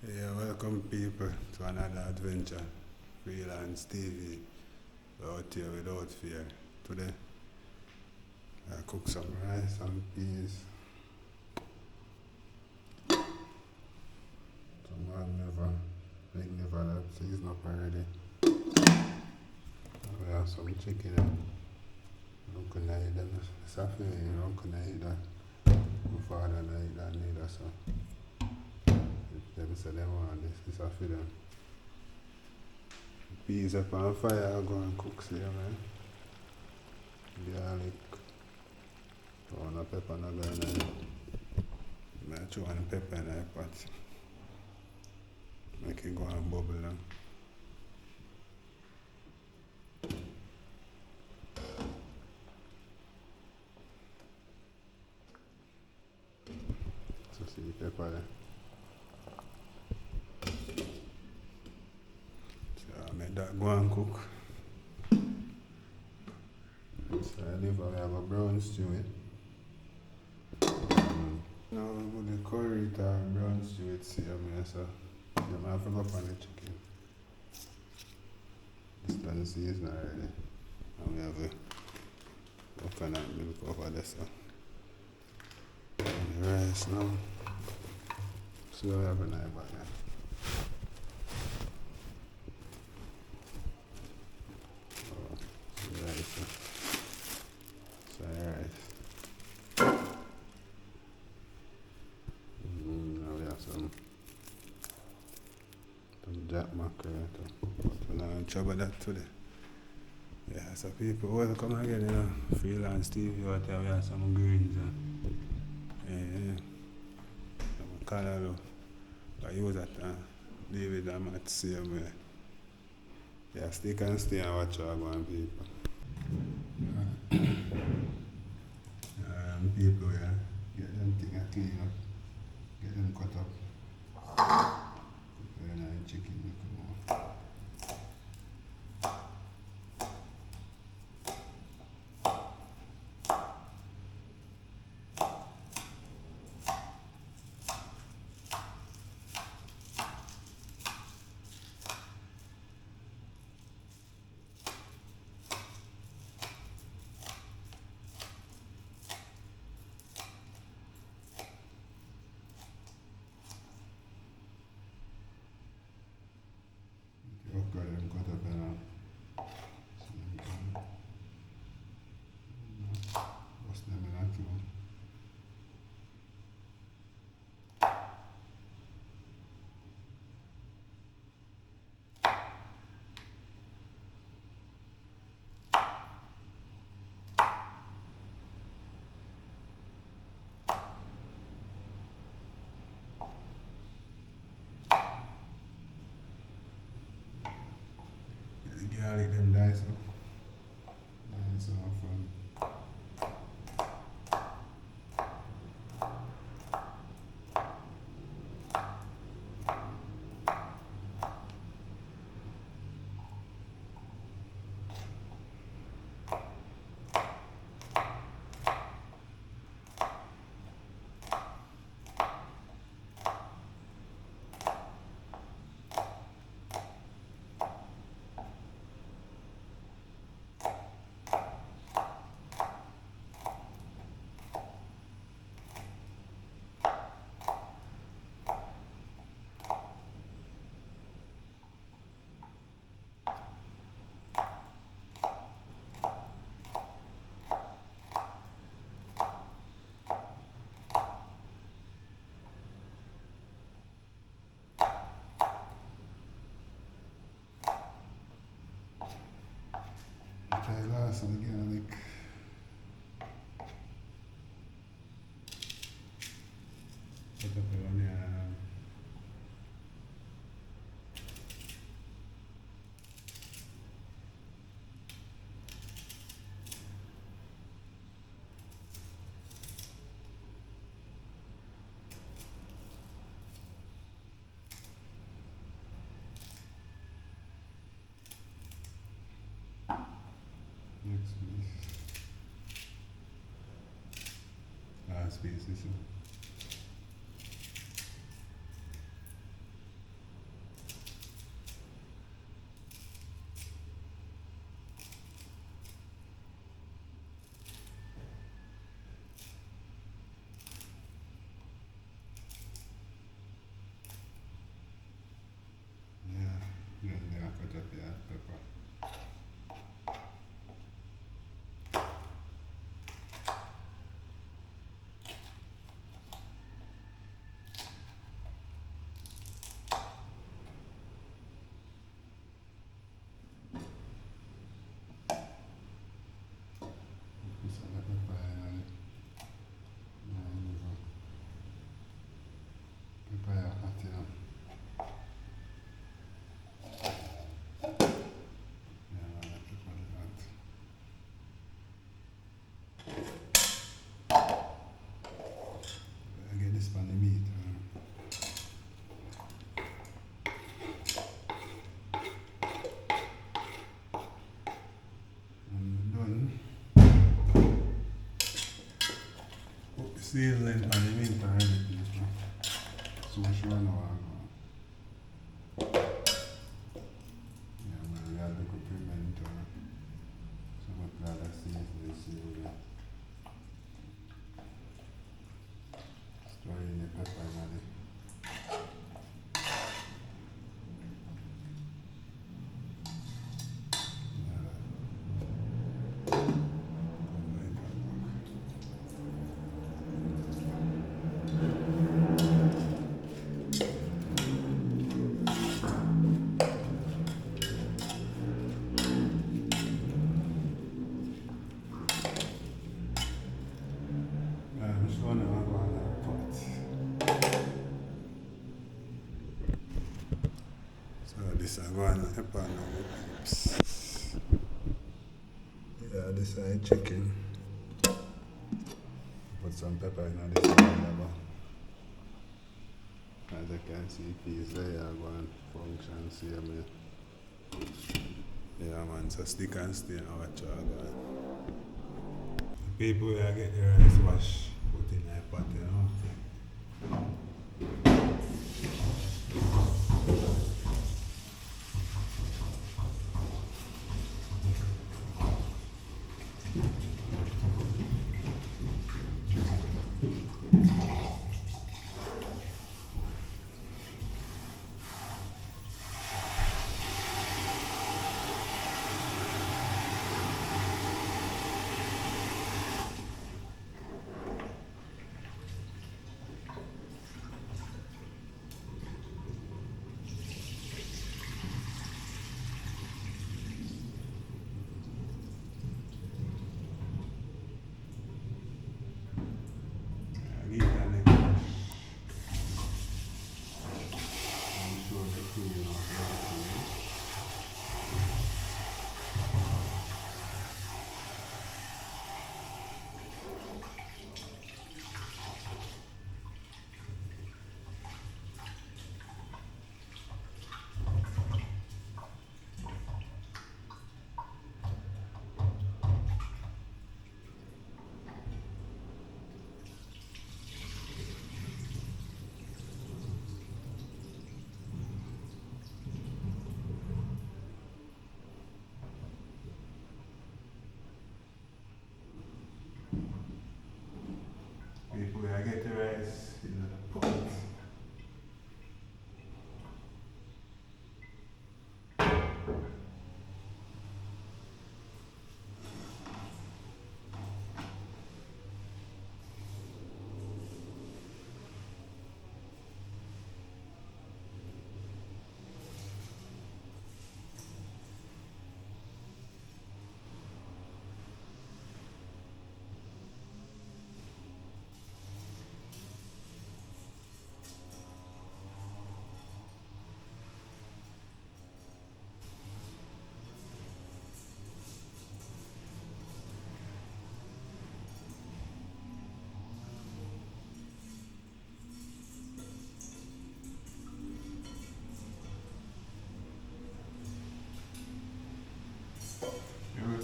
Yeah, welcome people to another adventure. Freelance TV. We're out here without fear. Today, I cook some rice and peas. Some man never, big never that season up already. We have some chicken and Uncle Naida. It's a feeling Uncle Naida. My father Naida neither, so them say they want this. It's a feeling. Peas up on fire, I go and cook here, man. Garlic, throw on a pepper and a garlic. I throw on the pepper in the pot. Make it go and bubble now. So see the pepper there. So I make that go and cook. So I leave we have a brown stew. Now with the curry to brown stew it's here, so I have to go up on the chicken. This done season already. And we have a coconut milk over there, so. And the rice now. So we have a knife back here. Oh, so rice. So rice. Now we have some jack mackerel too. But we're not going to trouble that today. Yeah, so people, welcome again, Freelance TV out there. We have some greens. Some callaloo. I use that David and Matt same way. Yeah, stick and stay and watch our going people. People, yeah, get them things clean up, get them cut up. Very nice chicken, come on. Got them cut up and bust them in a cube. The garlic them dice up. Nice and fun. Try last and garlic. Put up the onion. Next piece. Last piece, this is. up here, pepper. Put some pepper in it. Pepper hot, you know. On the meat. And done. Put the seasoning on the meat already. So sure now I'm going. Yeah, man, we have to put pimento. So much glad I see it. Stir in the pepper and it. This I go on pepper now. Yeah, this is chicken. Put some pepper in this one. As you can see, peas there are going function same. Yeah man, so stick and stay and watch all that. People will get the rice wash, put in a pot, you know. People, I get the rice in the pot.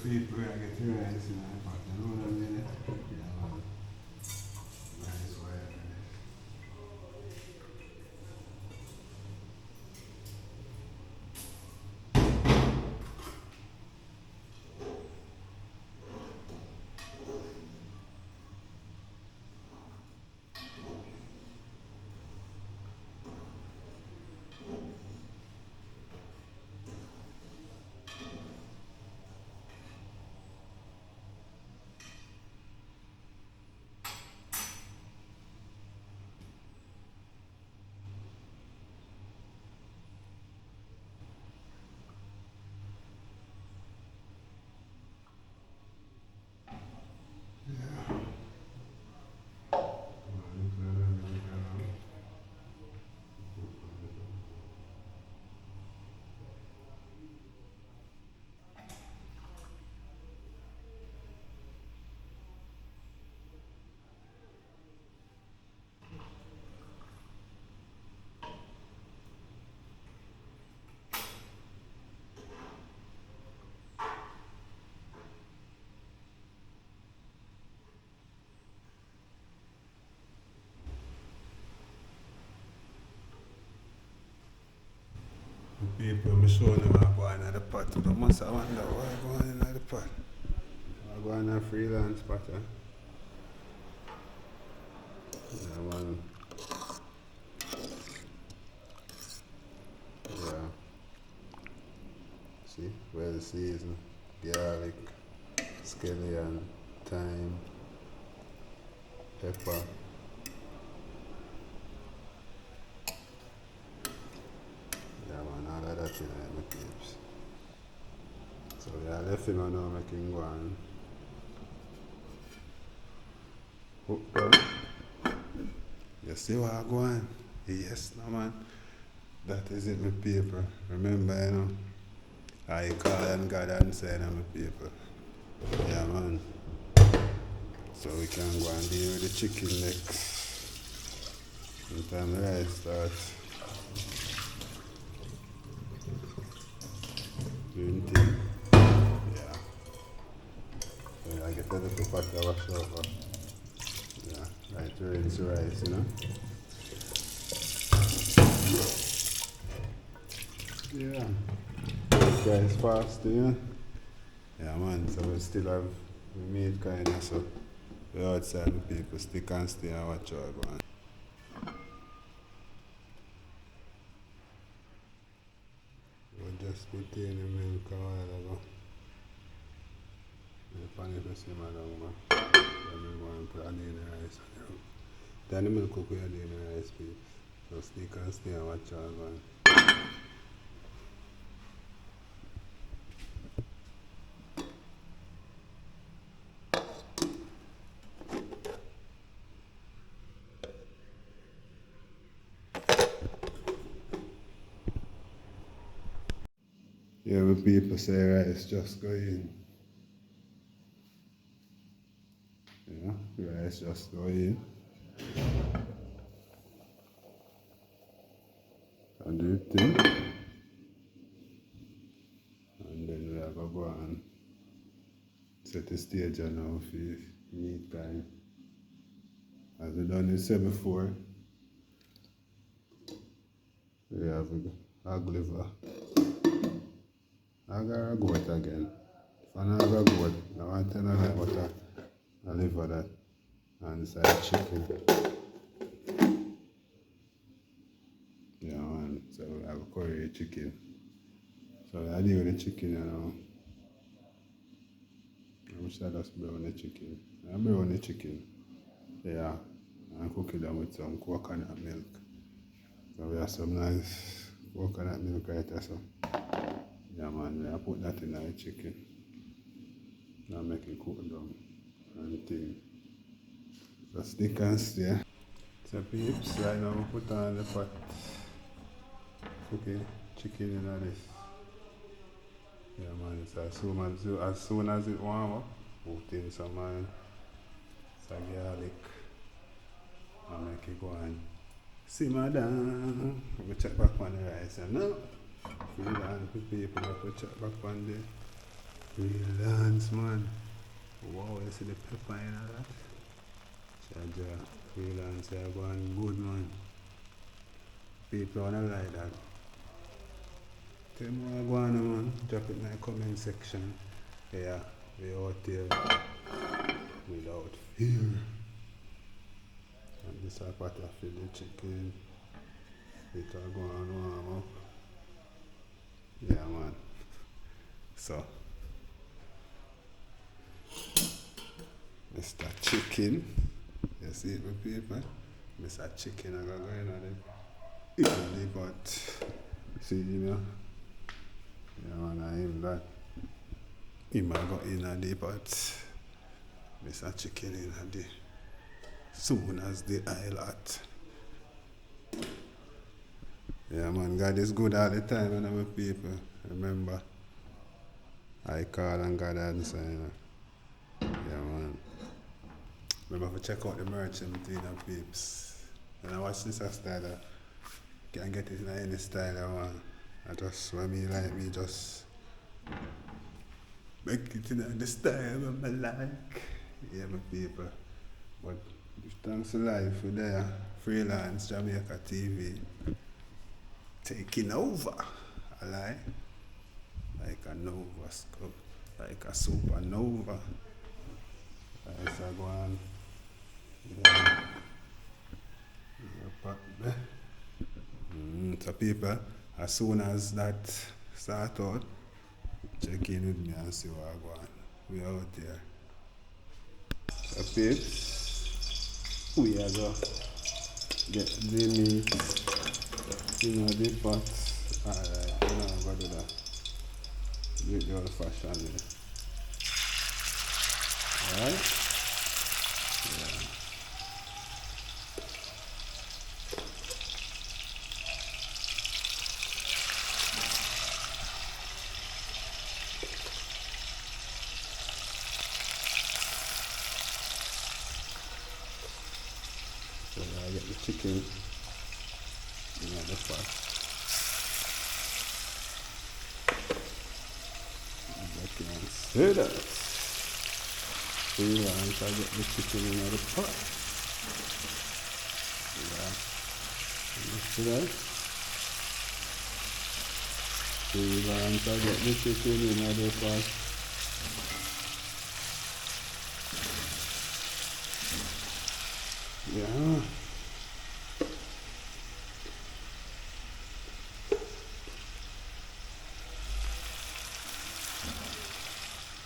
People, I get the rice in the pot. You know what I mean? Yeah, man. Rice wire. People, I'm showing them what going in the pot. You must have wonder what going in the pot. What going in a freelance pot, eh? Yeah, man. Yeah. See, well seasoned, garlic, scallion, thyme, pepper. Yeah, man, all of that in my peeps. So yeah, I left him and now making go on. Oh, you see what I go on? Yes, no man. That is it, my people. Remember, you know, I call and God answer my people. Yeah, man. So we can go and deal with the chicken next. Anytime the rice starts doing thing. Yeah. So I get a little pot to wash over. Yeah, right to rinse the rice, you know. Yeah. Rice fast, you know. Yeah, man. So we still have meat kind of so the outside the people stick and stay and watch out, man. We'll just put in the milk a while ago. The pan if you see my dog, man. Then we go and put in the rice. Then the milk cook we in the rice, people. So stick and stay and watch out, man. Yeah, when people say rice just go in. Yeah, rice just go in. And do it thing. And then we are going to go and set the stage on our meat time. As we done it said before, we have a liver. I got a goat again. If I don't have a goat, I want to know what I liver that. And it's like chicken. Yeah, man. So we have curry chicken. So I deal with the chicken, you know. I wish I just brown the chicken. I brown the chicken. Yeah. And cook it down with some coconut milk. So we have some nice coconut milk right there. So yeah, man, we have put that in the chicken. Now make it cook down and thing. So stick and stay. So peeps, right now we put on the pot. Cooking chicken in this. Yeah, man, so as soon as it warm up, put in some garlic and make it go and simmer down. We check back on the rice and now freelance people have to check back on the freelance, man. Wow, you see the pepper in that? Charger, freelance, they are going good, man. People wanna like that. Tell me what going on, man. Drop it in the comment section. Yeah, we out here without fear. And this is part of the chicken. It are going warm up. Yeah, man. So, Mr. Chicken. You see it, my people? Mr. Chicken, I got going on the pot. See, you know? Yeah, man, I am that. He might go in the pot. Mr. Chicken in the soon as the aisle hot. Yeah, man, God is good all the time, and my people. Remember, I call and God answer, you know. Yeah, man. Remember to check out the merch and between the peeps. And I watch this style. Can't get it in any style I want. I just, when me like me, just make it in the style I like. Yeah, my people. But thanks to life for there. Freelance Jamaica TV. Taking over. I lie. Like a nova scope, like a supernova. As I go on. Yeah. Pot there. So people, as soon as that start out, check in with me and see what I go on. We out here. So peeps, we are going to get the meat in the pot. Alright, we're not going to do that. Do it the old fashioned way. Alright? Yeah. So I get the chicken in the pot. I can say that. Freelance, I get the chicken in the pot. Yeah. You see that? Freelance, I get the chicken in the pot. Yeah.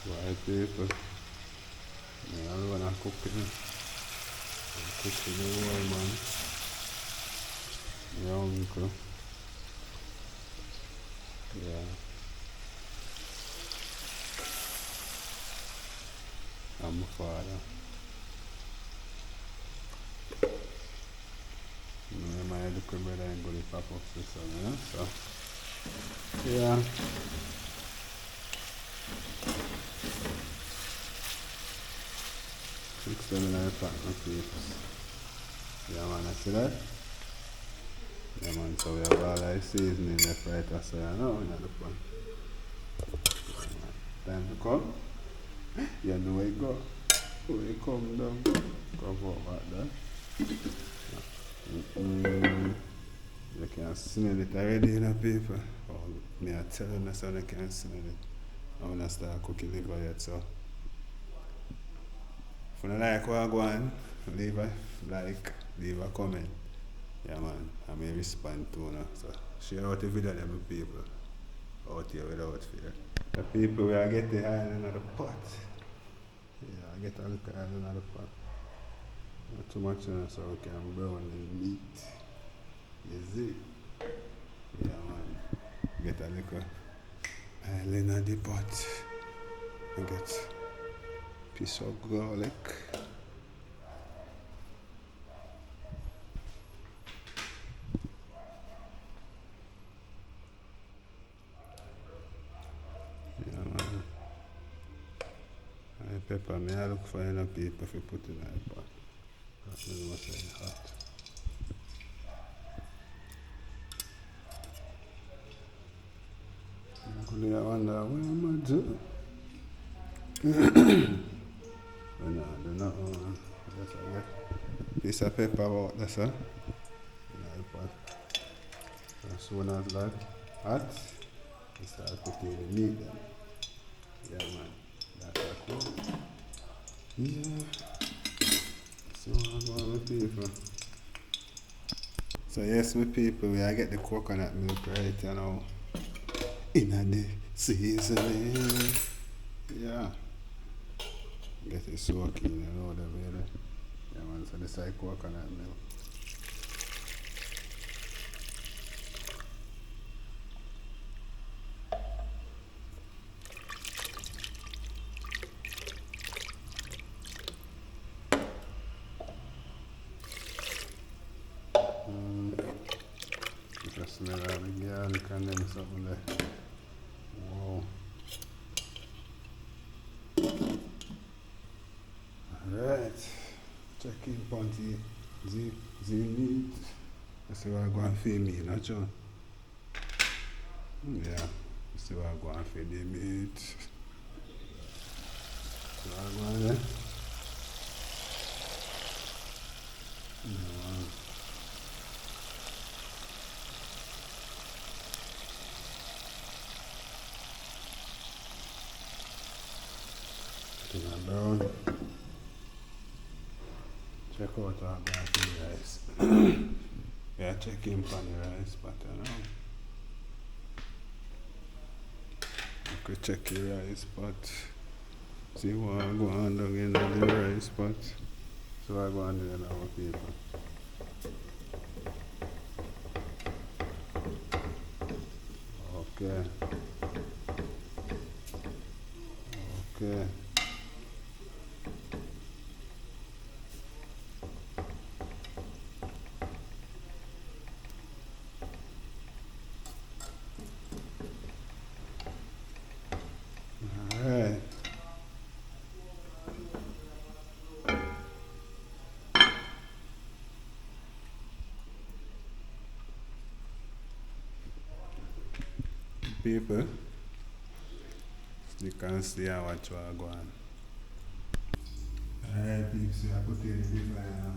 Right, people. Yeah, I'm gonna cook it. I'm cooking the whole man. Yeah, uncle. Yeah. I'm my father. My little brother ain't gonna pop up this one, you know? So, yeah. Six, 7, 9 o'clock, my peeps. Yeah, man, I see that? Yeah, man, so we have all our seasoning left right, so I know we're not the fun. Yeah, time to come. You know where you go. Where you come down. Come back there. You can smell it already, you know, people. Oh, me I tell you, so I can smell it. I'm gonna start cooking liver yet, so. If you don't like what I go on, leave a like, leave a comment. Yeah, man, I may respond to you. So, share out the video, them people. Out here without fear. The people we are getting oil in the pot. Yeah, I get a little oil in the pot. Not too much, you know, so we can brown the meat. You see? Yeah, man. Get a little oil in the pot. And get a piece of garlic. Yeah, man. And pepper, I look for any people if you put in the pot. That's what's it's hot. I wonder what am I doing? But no, I do not want just a get piece of pepper about this, huh? As soon as that hot, you start cooking the meat then. Yeah, man. That's cool. Yeah. So I want my people. So yes, my people, we are get the coconut milk right, you know. In the seasoning. Yeah. Get it soaking, you know, the way. Yeah, man, so this is coconut milk. You can smell all the garlic and then something there. Wow. Alright. Check in upon the meat. That's where I go and feed me, not John? Yeah. That's where I go and feed the meat. So I go in there. thing and brown. Check out our garden rice. Yeah, check in for the rice pattern now. You could check the rice pot. See what I go on down in the rice pot. So I go on there in our paper. Okay. Okay. Alright. People, you can see how much you are going. Alright, people, so I put in the big line now.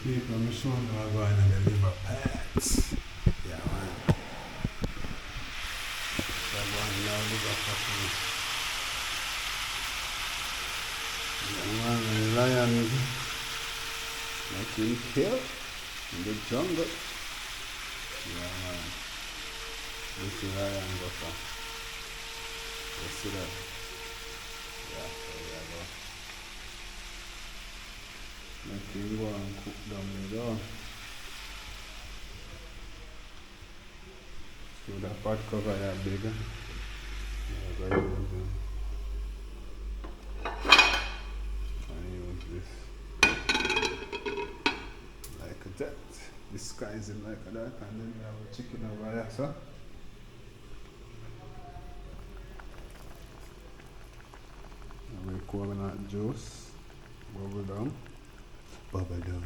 People, I'm showing you how I'm going to deliver packs. Yeah, man. So I'm going to now deliver packs. Yeah, man, the lion making kill in the jungle. Yeah, man. This is lion go for. You see that? Yeah, there you go. Nothing go and cook down the door. So the pot cover is bigger. Yeah, go use them. And use this. Like that. Disguise it like that. And then you have a chicken over here, so. And we coconut juice. Bubble down. Bubble down.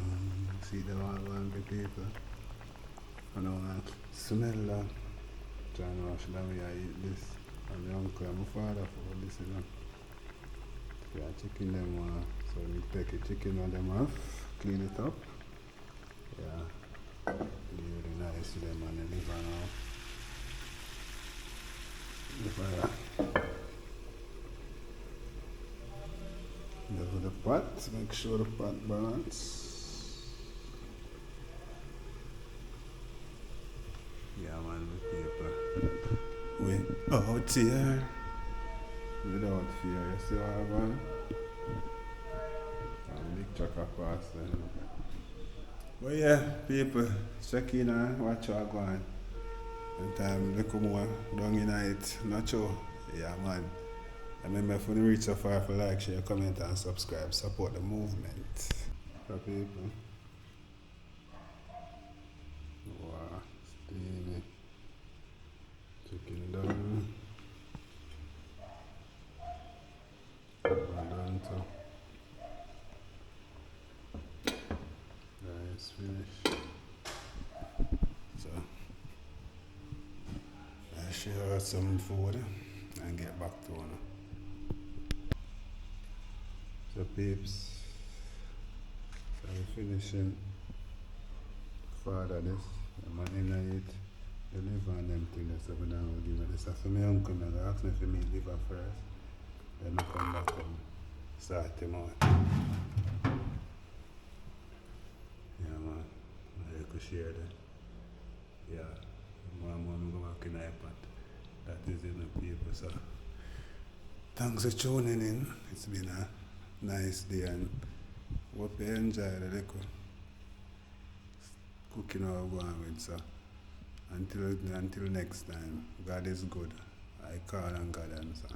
See the one the people. I don't want to smell that. Trying to wash down here, I eat this. And my uncle and my father for this, you know. Yeah, chicken them, so we take the chicken on them off, clean it up. Yeah, really nice to them and the liver now. Liver. Level the pot, make sure the pot balance. Yeah, man, with paper. We out here without fear. You see what I want? And big truck of pasta. You know. But yeah, people, check in and watch what go on. And time look more down in it. Not sure. Yeah, man. Remember, if you reach so far, for like, share, comment, and subscribe. Support the movement. For people. Wow, steamy. Chicken done. Done too. Rice finished. So, I'll share some food and get back to one. So peeps, so we're finishing father this, the man in it, the liver and them things, so we now will give it this. So my uncle, I asked me if he meet liver first, then I come back and start him out. Yeah man, I could share that. Yeah, my mom go back in the iPad. That is in the paper, so thanks for tuning in. It's been a nice day and hope you enjoy the little cooking or going with. So until next time, God is good. I call on God answer.